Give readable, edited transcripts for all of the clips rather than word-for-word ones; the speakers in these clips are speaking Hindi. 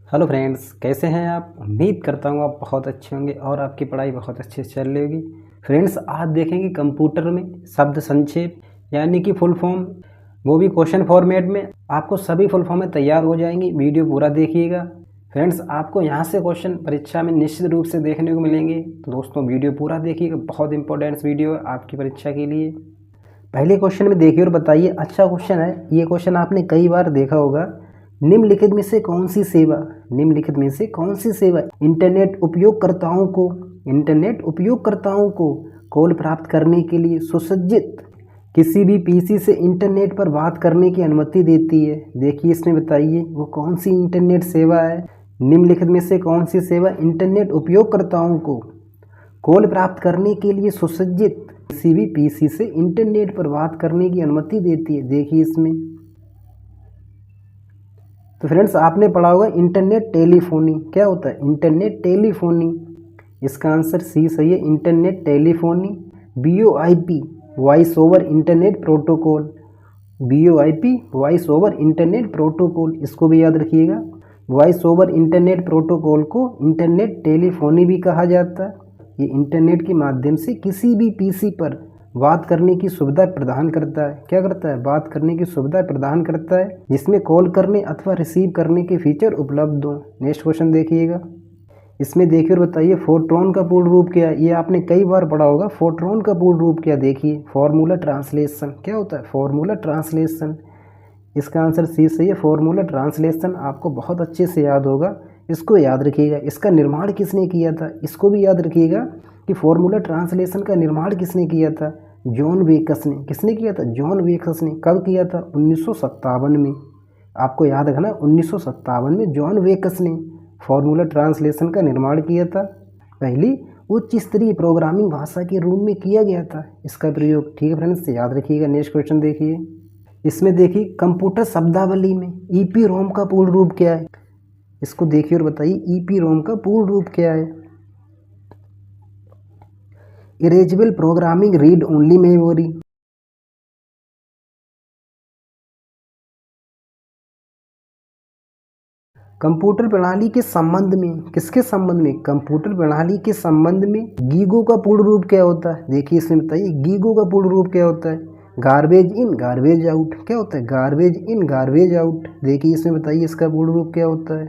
हेलो फ्रेंड्स, कैसे हैं आप। उम्मीद करता हूँ आप बहुत अच्छे होंगे और आपकी पढ़ाई बहुत अच्छे से चल रही होगी। फ्रेंड्स, आज देखेंगे कंप्यूटर में शब्द संक्षेप यानी कि फुल फॉर्म, वो भी क्वेश्चन फॉर्मेट में। आपको सभी फुल फॉर्म में तैयार हो जाएंगी। वीडियो पूरा देखिएगा। फ्रेंड्स, आपको यहाँ से क्वेश्चन परीक्षा में निश्चित रूप से देखने को मिलेंगे, तो दोस्तों वीडियो पूरा देखिएगा। बहुत इंपॉर्टेंट वीडियो है आपकी परीक्षा के लिए। पहले क्वेश्चन में देखिए और बताइए। अच्छा क्वेश्चन है ये। क्वेश्चन आपने कई बार देखा होगा। निम्नलिखित में से कौन सी सेवा, निम्नलिखित में से कौन सी सेवा इंटरनेट उपयोगकर्ताओं को कॉल प्राप्त करने के लिए सुसज्जित किसी भी पीसी से इंटरनेट पर बात करने की अनुमति देती है। देखिए इसमें बताइए वो कौन सी इंटरनेट सेवा है। निम्नलिखित में से कौन सी सेवा इंटरनेट उपयोगकर्ताओं को कॉल प्राप्त करने के लिए सुसज्जित किसी भी पीसी से इंटरनेट पर बात करने की अनुमति देती है। देखिए इसमें तो फ्रेंड्स आपने पढ़ा होगा इंटरनेट टेलीफोनी। क्या होता है इंटरनेट टेलीफोनी? इसका आंसर सी सही है, internet telephony. VoIP voice over internet protocol, VoIP voice over internet protocol, इसको भी याद रखिएगा। वॉइस ओवर इंटरनेट प्रोटोकॉल को इंटरनेट टेलीफोनी भी कहा जाता है। ये इंटरनेट के माध्यम से किसी भी पीसी पर बात करने की सुविधा प्रदान करता है। क्या करता है? बात करने की सुविधा प्रदान करता है, जिसमें कॉल करने अथवा रिसीव करने के फीचर उपलब्ध हो। नेक्स्ट क्वेश्चन देखिएगा। इसमें देखिए और बताइए फोटोन का पूर्ण रूप क्या है। ये आपने कई बार पढ़ा होगा। फोटोन का पूर्ण रूप क्या? देखिए फॉर्मूला ट्रांसलेशन। क्या होता है? Formula translation. इसका आंसर सी सही है, फॉर्मूला ट्रांसलेशन। आपको बहुत अच्छे से याद होगा, इसको याद रखिएगा। इसका निर्माण किसने किया था? इसको भी याद रखिएगा कि फॉर्मूला ट्रांसलेशन का निर्माण किसने किया था? जॉन वेकस ने। किसने किया था? जॉन वेकस ने। कब किया था? 1957 में। आपको याद रखना 1957 में जॉन वेकस ने फॉर्मूला ट्रांसलेशन का निर्माण किया था। पहली उच्च स्तरीय प्रोग्रामिंग भाषा के रूप में किया गया था इसका प्रयोग। ठीक है फ्रेंड्स, याद रखिएगा। नेक्स्ट क्वेश्चन देखिए। इसमें देखिए कंप्यूटर शब्दावली में EPROM का पूर्ण रूप क्या है? इसको देखिए और बताइए EPROM का पूर्ण रूप क्या है? Erasable programming read only memory. Computer प्रणाली के संबंध में, किसके संबंध में? कंप्यूटर प्रणाली के संबंध में गीगो का पूर्ण रूप क्या होता है? देखिए इसमें बताइए गीगो का पूर्ण रूप क्या होता है? Garbage in garbage out. क्या होता है? Garbage in garbage out. देखिए इसमें बताइए इसका पूर्ण रूप क्या होता है?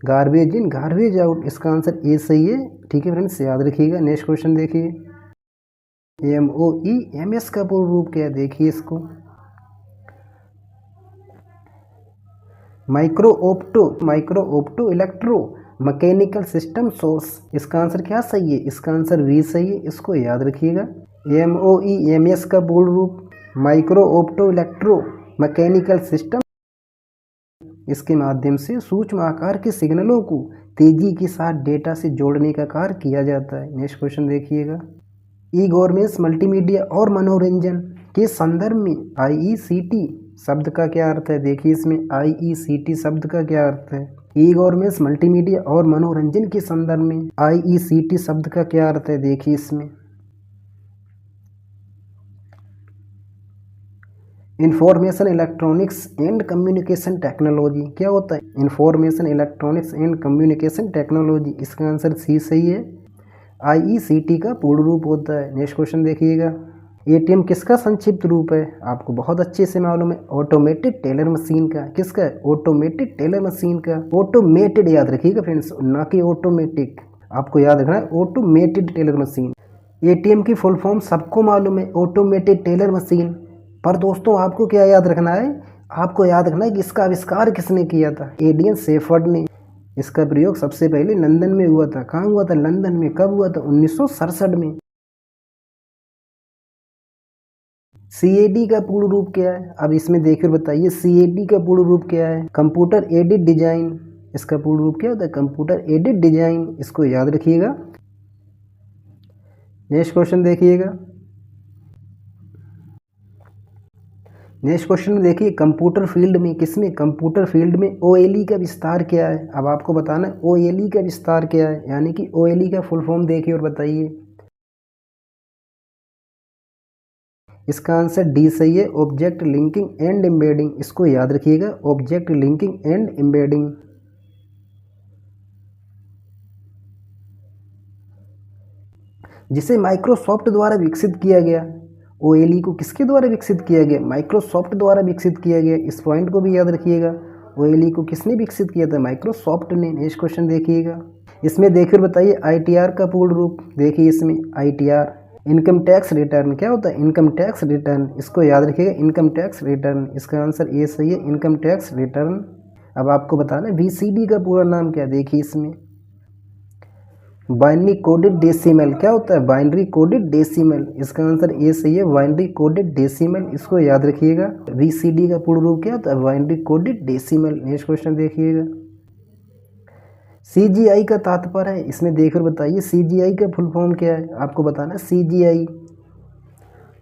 Garbage in garbage out. इसका आंसर ए सही है। ठीक है फ्रेंड्स, याद रखिएगा। नेक्स्ट क्वेश्चन देखिए। MOEMS का पूर्ण रूप क्या है? देखिए इसको micro opto electro mechanical system source. इसका आंसर क्या सही है? इसका आंसर वी सही है। इसको याद रखिएगा। MOEMS का पूर्ण रूप micro opto electro mechanical system. इसके माध्यम से सूक्ष्म आकार के सिग्नलों को तेजी के साथ डेटा से जोड़ने का कार्य किया जाता है। नेक्स्ट क्वेश्चन देखिएगा। ई गवर्नेंस मल्टीमीडिया और मनोरंजन के संदर्भ में IECT शब्द का क्या अर्थ है? देखिए इसमें IECT शब्द का क्या अर्थ है? ई गवर्नेंस मल्टीमीडिया और मनोरंजन के संदर्भ में IECT शब्द का क्या अर्थ है? देखिए इसमें information electronics and communication technology. क्या होता है? Information electronics and communication technology. इसका आंसर सी सही है। IECT का पूर्ण रूप होता है। नेक्स्ट क्वेश्चन देखिएगा। ATM किसका संक्षिप्त रूप है? आपको बहुत अच्छे से मालूम है, ऑटोमेटेड टेलर मशीन का। किसका? ऑटोमेटेड टेलर मशीन का। ऑटोमेटेड याद रखिएगा फ्रेंड्स, ना कि ऑटोमेटिक। आपको याद रखना है ऑटोमेटेड टेलर मशीन। ATM की फुल फॉर्म सबको मालूम है, ऑटोमेटेड टेलर मशीन। पर दोस्तों आपको क्या याद रखना है? आपको याद रखना है कि इसका आविष्कार किसने किया था? एडियन शेफर्ड ने। इसका प्रयोग सबसे पहले लंदन में हुआ था। कहाँ हुआ था? लंदन में। कब हुआ था? 1967 में। CAD का पूर्ण रूप क्या है? अब इसमें देखिए बताइए CAD का पूर्ण रूप क्या है? Computer aided design. इसका पूर्ण रूप क्या होता है? Computer aided design. इसको याद रखिएगा। नेक्स्ट क्वेश्चन देखिएगा। नेक्स्ट क्वेश्चन में देखिए कंप्यूटर फील्ड में, किसमें? कंप्यूटर फील्ड में OLE का विस्तार क्या है? अब आपको बताना है OLE का विस्तार क्या है, यानी कि OLE का फुल फॉर्म देखिए और बताइए। इसका आंसर डी सही है, ऑब्जेक्ट लिंकिंग एंड एम्बेडिंग। इसको याद रखिएगा, ऑब्जेक्ट लिंकिंग एंड एम्बेडिंग। जिसे माइक्रोसॉफ्ट द्वारा विकसित किया गया। OLE को किसके द्वारा विकसित किया गया? माइक्रोसॉफ्ट द्वारा विकसित किया गया। इस पॉइंट को भी याद रखिएगा। OLE को किसने विकसित किया था? माइक्रोसॉफ्ट ने। नेक्स्ट क्वेश्चन देखिएगा। इसमें देखिए बताइए ITR का पूर्ण रूप। देखिए इसमें ITR इनकम टैक्स रिटर्न क्या होता है? इनकम टैक्स रिटर्न, इसको याद रखिएगा, इनकम टैक्स रिटर्न। इसका आंसर ए सही है, इनकम टैक्स रिटर्न। अब आपको बताना है VCD का पूरा नाम क्या है। देखिए इसमें बाइनरी कोडेड डेसिमल क्या होता है? Binary coded decimal. इसका आंसर ए सही है, बाइनरी कोडेड डेसिमल। इसको याद रखिएगा। VCD का पूर्ण रूप क्या होता है? Binary coded decimal. Next question देखिएगा। CGI का तात्पर्य है, इसमें देखकर बताइए CGI का फुल फॉर्म क्या है? आपको बताना है CGI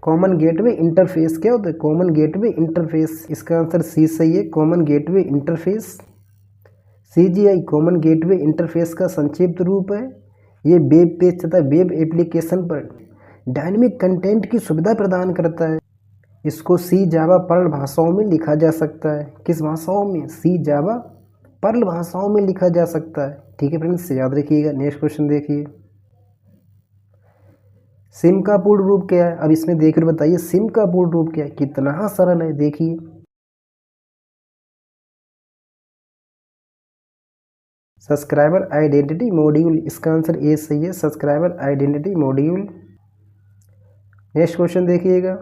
कॉमन गेटवे इंटरफेस क्या होता है? Common gateway interface. इसका आंसर सी सही है, common gateway interface. CGI common gateway interface का संक्षिप्त रूप है। ये वेब पेज तथा वेब एप्लीकेशन पर डायनेमिक कंटेंट की सुविधा प्रदान करता है। इसको C जावा पर्ल भाषाओं में लिखा जा सकता है। किस भाषाओं में? C जावा पर्ल भाषाओं में लिखा जा सकता है। ठीक है फ्रेंड्स, याद रखिएगा। नेक्स्ट क्वेश्चन देखिए। सिम का पूर्ण रूप क्या है? अब इसमें देखकर बताइए सिम का पूर्ण रूप क्या है। कितना सरल है, देखिए। Subscriber identity module. इसका आंसर ए सही है, subscriber identity module. Next question देखिएगा।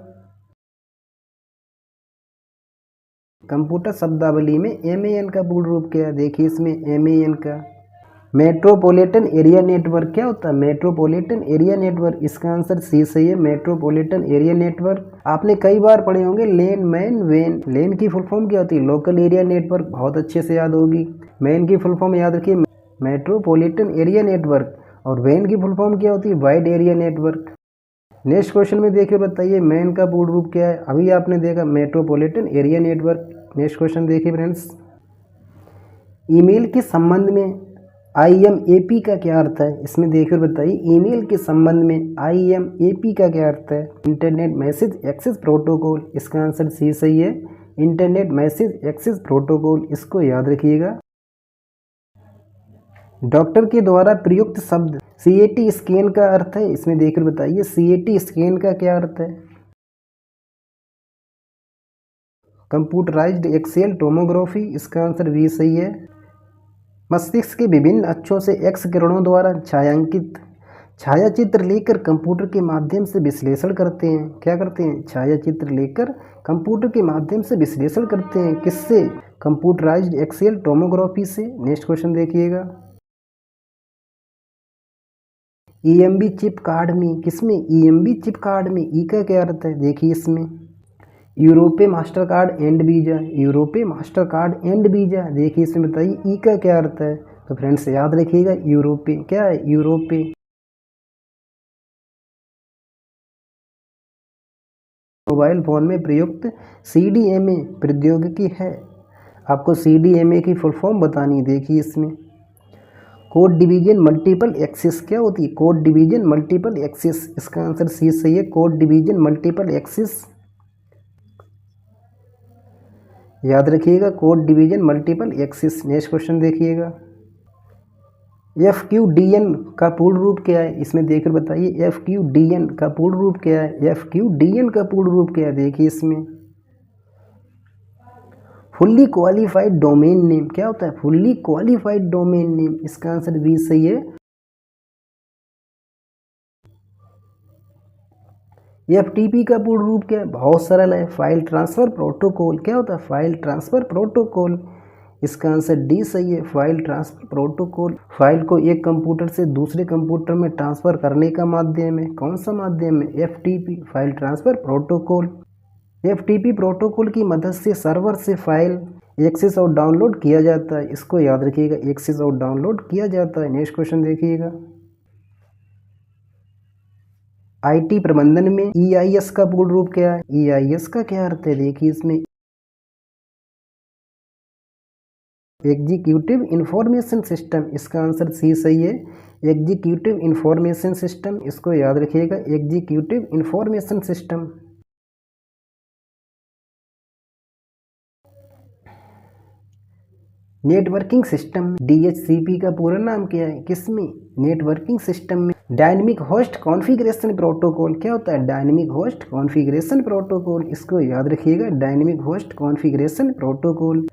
कंप्यूटर शब्दावली में MAN का पूर्ण रूप क्या है? देखिए इसमें MAN का मेट्रोपॉलिटन एरिया नेटवर्क क्या होता है? Metropolitan area network. इसका आंसर सी सही है, मेट्रोपॉलिटन एरिया नेटवर्क। आपने कई बार पढ़े होंगे लेन, मैन, वेन। लेन की फुल फॉर्म क्या होती है? Local area network. बहुत अच्छे से याद होगी। मैन की फुल फॉर्म याद रखिए, मेट्रोपॉलिटन एरिया नेटवर्क। और वेन की फुल फॉर्म क्या होती है? Wide area network. Next question में देखिए बताइए मैन का पूर्ण रूप क्या है? अभी आपने देखा metropolitan area network. Next question देखिए फ्रेंड्स। ईमेल के संबंध में IMAP का क्या अर्थ है? इसमें देखिए बताइए ईमेल के संबंध में IMAP का क्या अर्थ है? Internet message access protocol. इसका आंसर सी सही है, इंटरनेट मैसेज एक्सेस प्रोटोकॉल। इसको याद रखिएगा। डॉक्टर के द्वारा प्रयुक्त शब्द CAT स्कैन का अर्थ है। इसमें देखकर बताइए CAT स्कैन का क्या अर्थ है? Computerised axial tomography. इसका आंसर बी सही है। मस्तिष्क के विभिन्न अक्षों से एक्स किरणों द्वारा छायांकित छायाचित्र लेकर कंप्यूटर के माध्यम से विश्लेषण करते हैं। क्या करते हैं? छायाचित्र लेकर कंप्यूटर के माध्यम से विश्लेषण करते हैं। किससे? कंप्यूटराइज्ड एक्सियल टोमोग्राफी से। नेक्स्ट क्वेश्चन देखिएगा। EMB चिप कार्ड में, किसमें? EMB चिप कार्ड में ई का क्या अर्थ है? देखिए इसमें Europay master card and visa. Europay master card and visa. देखिए इसमें बताइए ई का क्या अर्थ है? तो फ्रेंड्स याद रखिएगा यूरोपे क्या है? यूरोपे। मोबाइल फोन में प्रयुक्त CDMA प्रौद्योगिकी है। आपको CDMA की फुल फॉर्म बतानी है। देखिए इसमें कोड डिवीजन मल्टीपल एक्सेस क्या होती है? Code division multiple access. इसका आंसर सी सही है, कोड डिवीजन मल्टीपल एक्सेस। याद रखिएगा code division multiple access. Next question देखिएगा। FQDN का पूर्ण रूप क्या है? इसमें देखकर बताइए FQDN का पूर्ण रूप क्या है? FQDN का पूर्ण रूप क्या है? देखिए इसमें फुल्ली क्वालिफाइड डोमेन नेम क्या होता है? Fully qualified domain name. इसका आंसर बी सही है। FTP का पूर्ण रूप क्या है? बहुत सरल है, फाइल ट्रांसफर प्रोटोकॉल। क्या होता है? File transfer protocol. इसका आंसर डी सही है, फाइल ट्रांसफर प्रोटोकॉल। फाइल को एक कंप्यूटर से दूसरे कंप्यूटर में ट्रांसफर करने का माध्यम है। कौन सा माध्यम है? FTP, file transfer protocol. FTP protocol की मदद से सर्वर से फाइल एक्सेस और डाउनलोड किया जाता है। इसको याद रखिएगा, एक्सेस और डाउनलोड किया जाता है। नेक्स्ट क्वेश्चन देखिएगा। IT प्रबंधन में EIS का पूर्ण रूप क्या है? EIS का क्या अर्थ है? देखिए इसमें एग्जीक्यूटिव इंफॉर्मेशन सिस्टम। इसका आंसर सी सही है, एग्जीक्यूटिव इंफॉर्मेशन सिस्टम। इसको याद रखिएगा, executive information system. Networking system DHCP का पूरा नाम क्या है? किसमें? नेटवर्किंग सिस्टम में। डायनेमिक होस्ट कॉन्फ़िगरेशन प्रोटोकॉल क्या होता है? डायनेमिक होस्ट कॉन्फ़िगरेशन प्रोटोकॉल, इसको याद रखिएगा, dynamic host configuration protocol.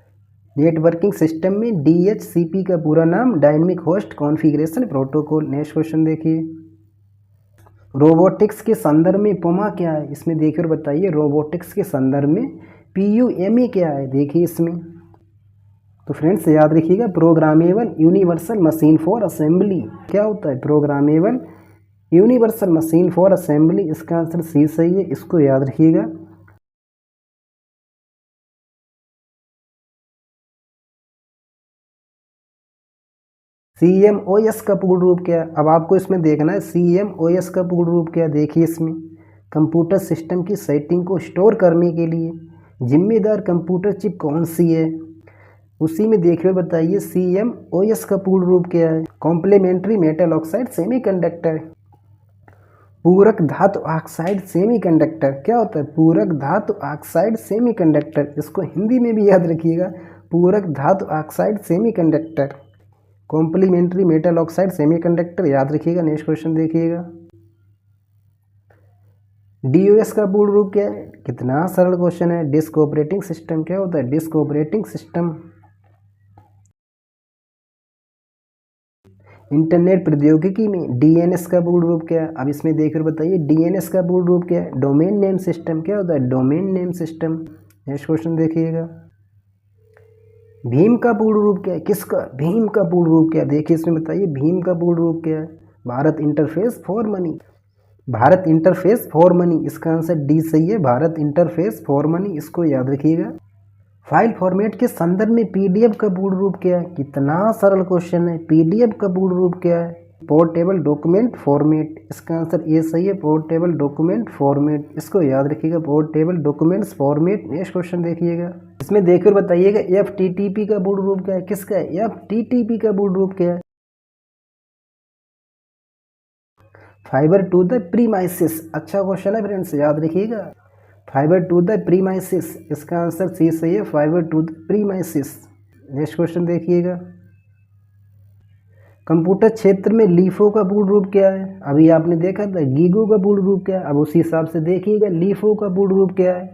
Networking system में DHCP का पूरा नाम dynamic host configuration protocol. Next question देखिए, रोबोटिक्स के संदर्भ में PUMA क्या है? इसमें देखिए और बताइए, रोबोटिक्स के संदर्भ में PUMA क्या है? देखिए इसमें, तो फ्रेंड्स याद रखिएगा, programmable universal machine for assembly क्या होता है? Programmable universal machine for assembly, इसका आंसर सी सही है, इसको याद रखिएगा। CMOS का पूर्ण रूप क्या है? अब आपको इसमें देखना है CMOS का पूर्ण रूप क्या है। देखिए इसमें, कंप्यूटर सिस्टम की सेटिंग को स्टोर करने के लिए जिम्मेदार कंप्यूटर चिप कौन सी है? उसी में देखिए बताइए, CMOS का पूर्ण रूप क्या है? Complementary metal oxide semiconductor. पूरक धातु ऑक्साइड सेमीकंडक्टर क्या होता है? पूरक धातु ऑक्साइड सेमीकंडक्टर, इसको हिंदी में भी याद रखिएगा, पूरक धातु oxide semiconductor, complementary metal oxide semiconductor, याद रखिएगा। नेक्स्ट क्वेश्चन देखिएगा, DOS का पूर्ण रूप क्या है? कितना सरल क्वेश्चन है। डिस्क ऑपरेटिंग सिस्टम क्या होता है? Disk operating system. इंटरनेट प्रौद्योगिकी में DNS का पूर्ण रूप क्या है? अब इसमें देखकर बताइए, DNS का पूर्ण रूप क्या है? डोमेन नेम सिस्टम क्या होता है? Domain name system. Next question देखिएगा, भीम का पूर्ण रूप क्या है? किसका? भीम का पूर्ण रूप क्या है? देखिए इसमें बताइए, भीम का पूर्ण रूप क्या है? Bharat interface for money. Bharat interface for money, इसका आंसर डी सही है, भारत इंटरफेस फॉर मनी, इसको याद रखिएगा। फाइल फॉर्मेट के संदर्भ में PDF का पूर्ण रूप क्या है? कितना सरल क्वेश्चन है। PDF का पूर्ण रूप क्या है? पोर्टेबल डॉक्यूमेंट फॉर्मेट, इसका आंसर ये सही है, पोर्टेबल डॉक्यूमेंट फॉर्मेट, इसको याद रखिएगा, portable documents format. Next question देखिएगा, इसमें देखकर बताइएगा, FTTP का पूर्ण रूप क्या है? किसका है? FTTP का पूर्ण रूप क्या है? फाइबर टू द प्रीमाइसिस, अच्छा क्वेश्चन है फ्रेंड्स, याद रखिएगा, फाइबर टू द प्रीमाइसिस, इसका आंसर सी सही है, fibre to the premises. Next question देखिएगा, कंप्यूटर क्षेत्र में लीफो का पूर्ण रूप क्या है? अभी आपने देखा था गीगो का पूर्ण रूप क्या है, अब उसी हिसाब से देखिएगा लीफो का पूर्ण रूप क्या है।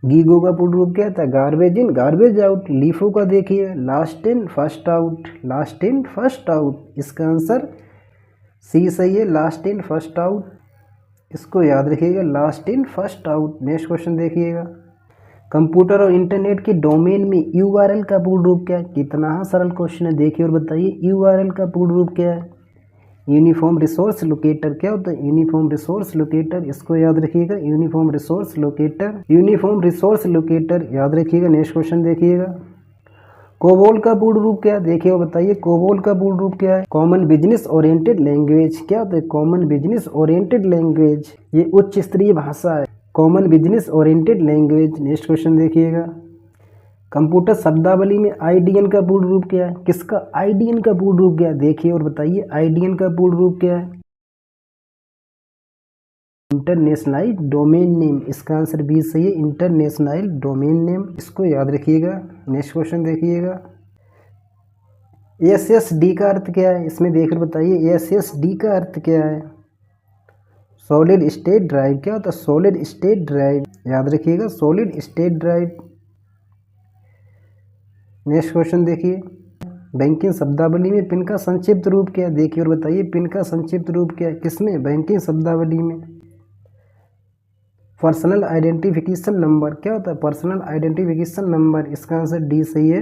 गीगो का पूर्ण रूप क्या था? Garbage in garbage out. LIFO का देखिए, last in first out, last in first out, इसका आंसर सी सही है, लास्ट इन फर्स्ट आउट, इसको याद रखिएगा, last in first out. Next question देखिएगा, कंप्यूटर और इंटरनेट के डोमेन में URL का पूर्ण रूप क्या है? कितना सरल क्वेश्चन है, देखिए और बताइए, URL का पूर्ण रूप क्या है? यूनिफॉर्म रिसोर्स लोकेटर क्या होता है? यूनिफॉर्म रिसोर्स लोकेटर, इसको याद रखिएगा, uniform resource locator, uniform resource locator, याद रखिएगा। नेक्स्ट क्वेश्चन देखिएगा, कोबोल का पूर्ण रूप क्या है? देखिए और बताइए, कोबोल का पूर्ण रूप क्या है? कॉमन बिजनेस ओरिएंटेड लैंग्वेज क्या होता है? कॉमन बिजनेस ओरिएंटेड लैंग्वेज, ये उच्च स्तरीय भाषा है, common business oriented language. Next question देखिएगा, कंप्यूटर शब्दावली में IDN का पूर्ण रूप क्या है? किसका? IDN का पूर्ण रूप क्या है? देखिए और बताइए, IDN का पूर्ण रूप क्या है? इंटरनेशनलाइज डोमेन नेम, इसका आंसर बी सही है, इंटरनेशनल डोमेन नेम, इसको याद रखिएगा। नेक्स्ट क्वेश्चन देखिएगा, SSD का अर्थ क्या है? इसमें देखकर बताइए, SSD का अर्थ क्या है? सॉलिड स्टेट ड्राइव क्या होता है? सॉलिड स्टेट ड्राइव, याद रखिएगा, solid state drive. Next question देखिए, बैंकिंग शब्दावली में पिन का संक्षिप्त रूप क्या है? देखिए और बताइए, पिन का संक्षिप्त रूप क्या है? किसमें? बैंकिंग शब्दावली में। पर्सनल आइडेंटिफिकेशन नंबर क्या होता है? पर्सनल आइडेंटिफिकेशन नंबर, इसका आंसर डी सही है,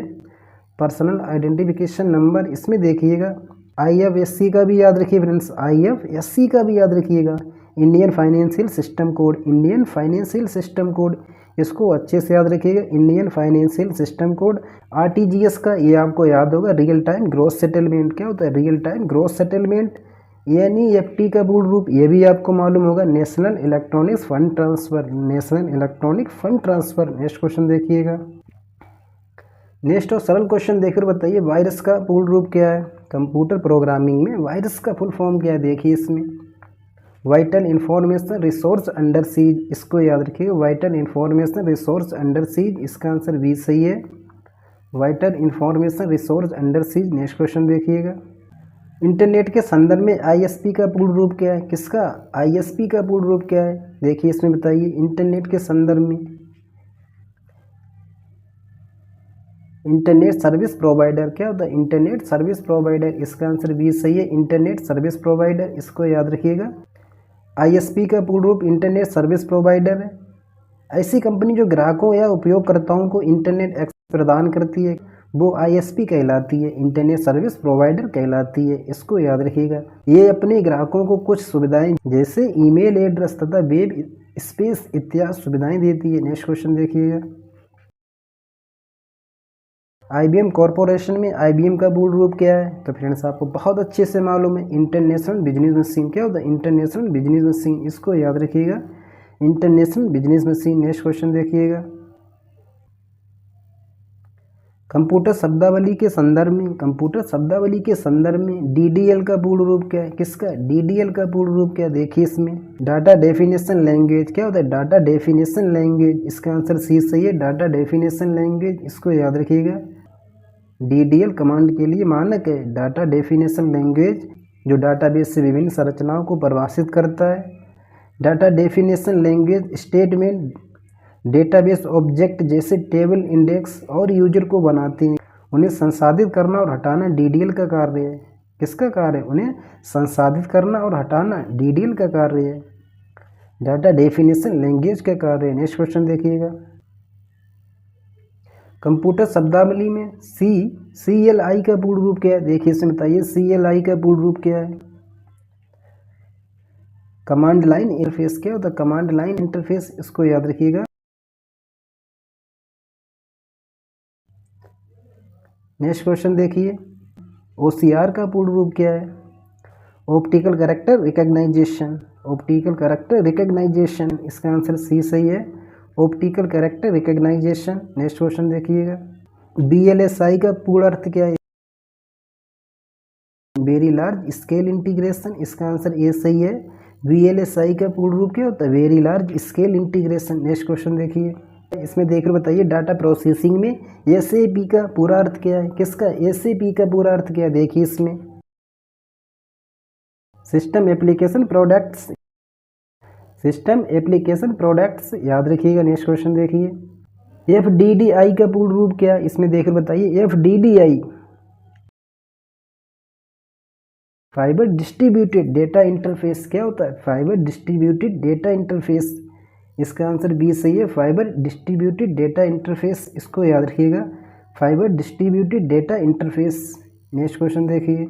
पर्सनल आइडेंटिफिकेशन नंबर। इसमें देखिएगा, IFSC का भी याद रखिए फ्रेंड्स, IFSC का भी याद रखिएगा, Indian financial system code, Indian financial system code, इसको अच्छे से याद रखिएगा, Indian financial system code. RTGS का ये आपको याद होगा, रियल टाइम ग्रॉस सेटलमेंट क्या होता है? Real time gross settlement. NEFT का पूर्ण रूप ये भी आपको मालूम होगा, national electronics fund transfer, national electronic fund transfer. Next question देखिएगा, नेक्स्ट और सरल क्वेश्चन देखकर बताइए, वायरस का पूर्ण रूप क्या है? कंप्यूटर प्रोग्रामिंग में वायरस का फुल फॉर्म क्या है? देखिए इसमें, vital information resource under seize, इसको याद रखिएगा, vital information resource under seize, इसका आंसर बी सही है, vital information resource under seize. Next question देखिएगा, इंटरनेट के संदर्भ में आईएसपी का पूर्ण रूप क्या है? किसका? आईएसपी का पूर्ण रूप क्या है? देखिए इसमें बताइए, इंटरनेट के संदर्भ में इंटरनेट सर्विस प्रोवाइडर क्या होता है? Internet service provider. इसका आंसर बी सही है, इंटरनेट सर्विस प्रोवाइडर। इसको याद रखिएगा। आईएसपी का पूर्ण रूप इंटरनेट सर्विस प्रोवाइडर है। ऐसी कंपनी जो ग्राहकों या उपयोगकर्ताओं को इंटरनेट एक्सेस प्रदान करती है वो आईएसपी कहलाती है, इंटरनेट सर्विस प्रोवाइडर कहलाती है। इसको याद रखिएगा। ये अपने ग्राहकों को कुछ सुविधाएं जैसे ईमेल एड्रेस तथा वेब स्पेस इत्यादि सुविधाएं देती है। नेक्स्ट क्वेश्चन देखिएगा, आईबीएम कॉरपोरेशन में आईबीएम का पूर्ण रूप क्या है? तो फ्रेंड्स आपको बहुत अच्छे से मालूम है, इंटरनेशनल बिजनेस मशीन। क्या होता है? International business machine. इसको याद रखिएगा, international business machine. Next question देखिएगा, कंप्यूटर शब्दावली के संदर्भ में, कंप्यूटर शब्दावली के संदर्भ में डीडीएल का पूर्ण रूप क्या है? किसका? डीडीएल का पूर्ण रूप क्या है? देखिए इसमें डाटा डेफिनेशन लैंग्वेज। क्या होता है? Data definition language. इसका आंसर सी सही है, डाटा डेफिनेशन लैंग्वेज। इसको याद रखिएगा। डीडीएल कमांड के लिए मानक है डाटा डेफिनेशन लैंग्वेज, जो डाटाबेस से विभिन्न संरचनाओं को परिभाषित करता है। Data definition language statement database object जैसे टेबल, इंडेक्स और यूजर को बनाते हैं। उन्हें संसाधित करना और हटाना डीडीएल का कार्य है। किसका कार्य है? उन्हें संसाधित करना और हटाना डीडीएल का कार्य है, डाटा डेफिनेशन लैंग्वेज का कार्य है। नेक्स्ट क्वेश्चन देखिएगा, कंप्यूटर शब्दावली में CLI का पूर्ण रूप क्या है? देखिए इसमें बताइए, CLI का पूर्ण रूप क्या है? Command line interface. क्या होता है? Command line interface. इसको याद रखिएगा। नेक्स्ट क्वेश्चन देखिए, OCR का पूर्ण रूप क्या है? Optical character recognisation. Optical character recognisation. इसका आंसर सी सही है, optical character recognisation. Next question देखिएगा, BLSI का पूर्ण अर्थ क्या है? Very large scale integration. इसका आंसर ए सही है, VLSI का पूर्ण रूप क्या होता है? Very large scale integration. Next question देखिए, इसमें देखकर बताइए, डाटा प्रोसेसिंग में SAP का पूरा अर्थ क्या है? किसका? SAP का पूरा अर्थ क्या है? देखिए इसमें system application products. System application products याद रखिएगा। नेक्स्ट क्वेश्चन देखिए, FDDI का पूर्ण रूप क्या है? इसमें देखकर बताइए, FDDI fibre distributed data interface. क्या होता है? Fibre distributed data interface. इसका आंसर बी सही है, फाइबर डिस्ट्रीब्यूटेड डेटा इंटरफेस। इसको याद रखिएगा, fibre distributed data interface. Next question देखिए,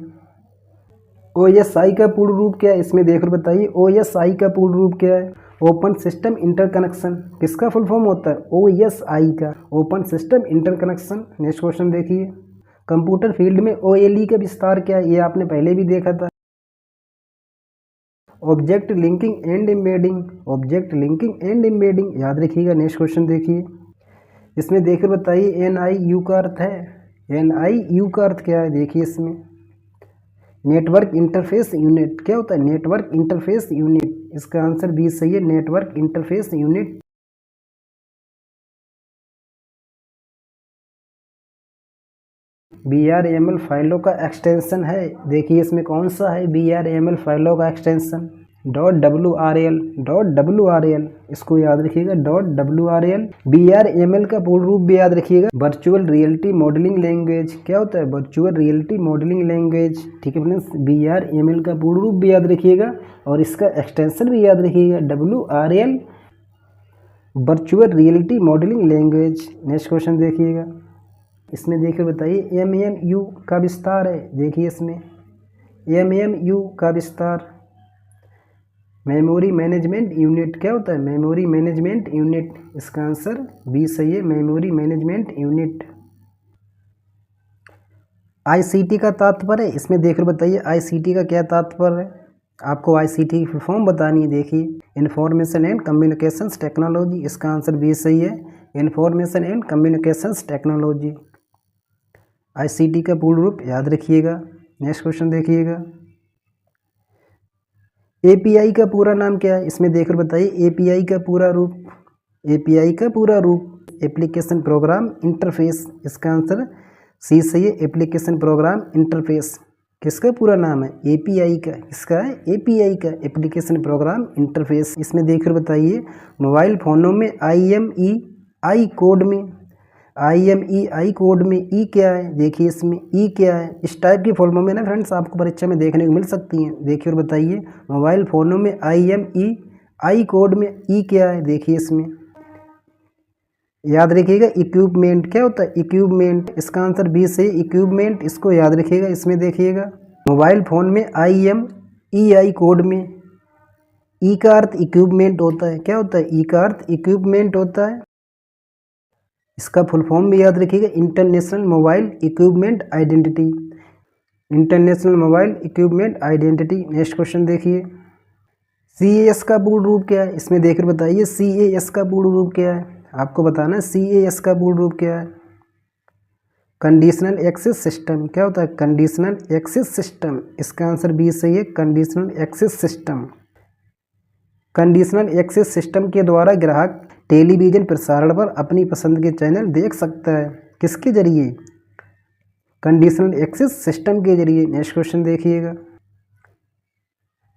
OSI का पूर्ण रूप क्या है? इसमें देखकर बताइए, OSI का पूर्ण रूप क्या है? Open system interconnection. किसका फुल फॉर्म होता है? OSI का, open system interconnection. Next question देखिए, कंप्यूटर फील्ड में OLE का विस्तार क्या है? ये आपने पहले भी देखा था, object linking and embedding. Object linking and embedding याद रखिएगा। नेक्स्ट क्वेश्चन देखिए, इसमें देखकर बताइए, NIU का अर्थ है। NIU का अर्थ क्या है? देखिए इसमें नेटवर्क इंटरफेस यूनिट। क्या होता है? Network interface unit. इसका आंसर बी सही है, नेटवर्क इंटरफेस यूनिट। BRML फाइलों का एक्सटेंशन है। देखिए इसमें कौन सा है BRML फाइलों का एक्सटेंशन? .WRL। इसको याद रखिएगा, .WRL। BRML का पूर्ण रूप भी याद रखिएगा, वर्चुअल रियलिटी मॉडलिंग लैंग्वेज। क्या होता है? Virtual reality modelling language. ठीक है फ्रेंड्स, BRML का पूर्ण रूप भी याद रखिएगा और इसका एक्सटेंशन भी याद रखिएगा, WRL, virtual reality modelling language. Next question देखिएगा, इसमें देखिए बताइए, MMU का विस्तार है। देखिए इसमें MMU का विस्तार, मेमोरी मैनेजमेंट यूनिट। क्या होता है? Memory management unit. इसका आंसर बी सही है, मेमोरी मैनेजमेंट यूनिट। ICT का तात्पर्य, इसमें देखकर बताइए ICT का क्या तात्पर्य है? आपको ICT की फुल फॉर्म बतानी है। देखिए, इंफॉर्मेशन एंड कम्युनिकेशंस टेक्नोलॉजी। इसका आंसर बी सही है, information and communications technology. ICT का पूर्ण रूप याद रखिएगा। नेक्स्ट क्वेश्चन देखिएगा, API का पूरा नाम क्या है? इसमें देखकर बताइए, API का पूरा रूप। API का पूरा रूप एप्लीकेशन प्रोग्राम इंटरफेस। इसका आंसर सी सही है, एप्लीकेशन प्रोग्राम इंटरफेस। किसका पूरा नाम है? एपीआई का। किसका है? एपीआई का, एप्लीकेशन प्रोग्राम इंटरफेस। इसमें देखकर बताइए मोबाइल फ़ोनों में IMEI कोड में IMEI कोड में ई क्या है? देखिए इसमें ई क्या है? इस टाइप की फॉर्मों में ना फ्रेंड्स आपको परीक्षा में देखने को मिल सकती हैं। देखिए और बताइए मोबाइल फ़ोनों में IMEI कोड में ई क्या है? देखिए इसमें याद रखिएगा इक्विपमेंट। क्या होता है? इक्विपमेंट। इसका आंसर बी से इक्विपमेंट, इसको याद रखिएगा। इसमें देखिएगा मोबाइल फ़ोन में IMEI कोड में ई का अर्थ इक्विपमेंट होता है। क्या होता है? ई का अर्थ इक्विपमेंट होता है। इसका फुल फॉर्म भी याद रखिएगा, international mobile equipment identity. International mobile equipment identity. Next question देखिए CAS का पूर्ण रूप क्या है? इसमें देखकर बताइए CAS का पूर्ण रूप क्या है? आपको बताना है CAS का पूर्ण रूप क्या है। Conditional access system. क्या होता है? Conditional access system. इसका आंसर बी सही है, conditional access system. Conditional access system के द्वारा ग्राहक टेलीविज़न प्रसारण पर अपनी पसंद के चैनल देख सकता है। किसके जरिए? कंडीशनल एक्सेस सिस्टम के जरिए। नेक्स्ट क्वेश्चन देखिएगा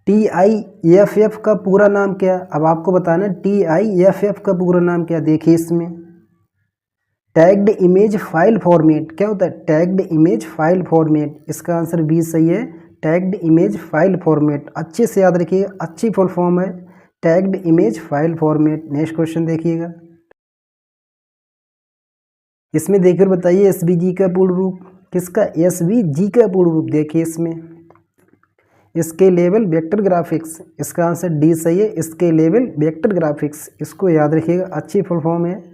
TIFF का पूरा नाम क्या? अब आपको बताना है TIFF का पूरा नाम क्या। देखिए इसमें टैग्ड इमेज फाइल फॉर्मेट। क्या होता है? Tagged image file format. इसका आंसर बी सही है, टैग्ड इमेज फाइल फॉर्मेट। अच्छे से याद रखिए, अच्छी फुल फॉर्म है tagged image file format. Next question देखिएगा इसमें देखकर बताइए SVG का पूर्ण रूप। किसका? SVG का पूर्ण रूप। देखिए इसमें स्केलेबल वेक्टर ग्राफिक्स। इसका आंसर डी सही है, स्केलेबल वेक्टर ग्राफिक्स। इसको याद रखिएगा, अच्छी फुल फॉर्म है।